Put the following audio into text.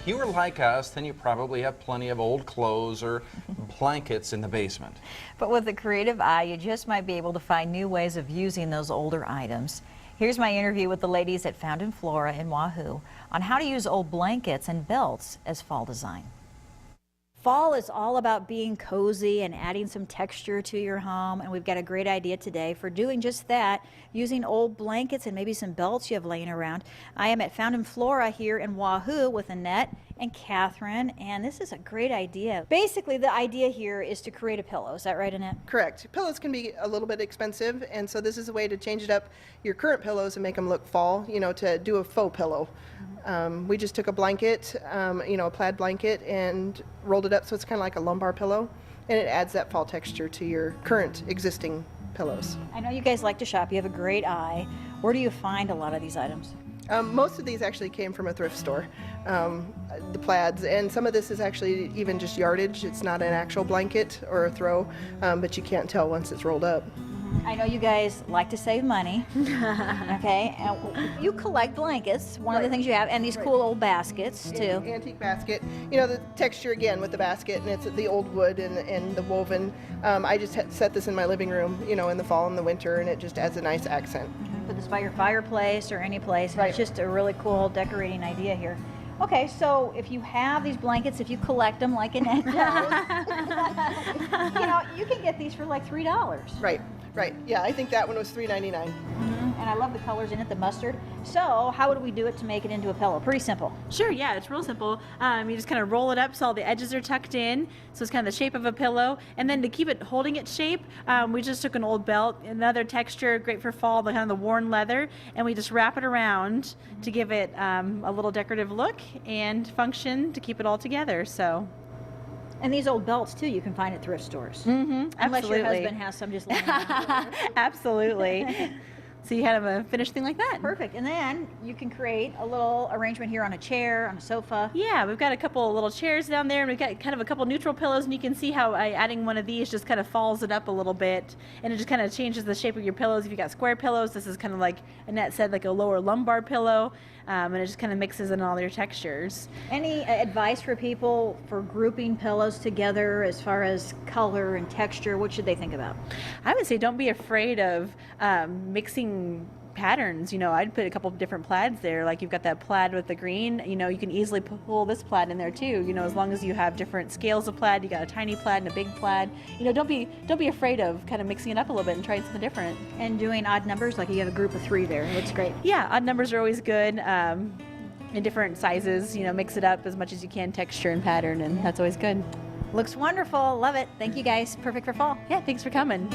if you were like us, then you probably have plenty of old clothes or blankets in the basement. But with a creative eye, you just might be able to find new ways of using those older items. Here's my interview with the ladies at Found & Flora in Wahoo on how to use old blankets and belts as fall design. Fall is all about being cozy and adding some texture to your home, and we've got a great idea today for doing just that, using old blankets and maybe some belts you have laying around. I am at Found & Flora here in Wahoo with Annette and Catherine, and this is a great idea. Basically, the idea here is to create a pillow. Is that right, Annette? Correct. Pillows can be a little bit expensive, and so this is a way to change it up your current pillows and make them look fall, to do a faux pillow. We just took a blanket, a plaid blanket, and rolled it up so it's kind of like a lumbar pillow, and it adds that fall texture to your current existing pillows. I know you guys like to shop. You have a great eye. Where do you find a lot of these items? Most of these actually came from a thrift store, the plaids, and some of this is actually even just yardage. It's not an actual blanket or a throw, but you can't tell once it's rolled up. I know you guys like to save money, okay? And you collect blankets, one of the things you have, and these cool old baskets, too. Antique basket. The texture, again, with the basket, and it's the old wood and the woven. I just set this in my living room, in the fall and the winter, and it just adds a nice accent. Put this by your fireplace or any place. Right. It's just a really cool decorating idea here. Okay, so if you have these blankets, if you collect them like Annette does, you can get these for like $3. Right. Yeah, I think that one was $3.99. And I love the colors in it, the mustard. So how would we do it to make it into a pillow? Pretty simple. Sure, yeah, it's real simple. You just kind of roll it up so all the edges are tucked in, so it's kind of the shape of a pillow. And then to keep it holding its shape, we just took an old belt, another texture, great for fall, the kind of the worn leather, and we just wrap it around to give it a little decorative look and function to keep it all together. So. And these old belts, too, you can find at thrift stores. Mm-hmm, Unless absolutely. your husband has some just laying around. Absolutely. So you have a finished thing like that. Perfect. And then you can create a little arrangement here on a chair, on a sofa. Yeah, we've got a couple little chairs down there, and we've got kind of a couple neutral pillows, and you can see how adding one of these just kind of falls it up a little bit, and it just kind of changes the shape of your pillows. If you got square pillows, this is kind of like Annette said, like a lower lumbar pillow, and it just kind of mixes in all your textures. Any advice for people for grouping pillows together as far as color and texture? What should they think about? I would say don't be afraid of mixing patterns. I'd put a couple of different plaids there. Like you've got that plaid with the green, you can easily pull this plaid in there too. As long as you have different scales of plaid, you got a tiny plaid and a big plaid. Don't be afraid of kind of mixing it up a little bit and trying something different. And doing odd numbers, like you have a group of 3 there. Looks great. Yeah, odd numbers are always good. In different sizes, mix it up as much as you can, texture and pattern, and that's always good. Looks wonderful. Love it. Thank you guys. Perfect for fall. Yeah, thanks for coming.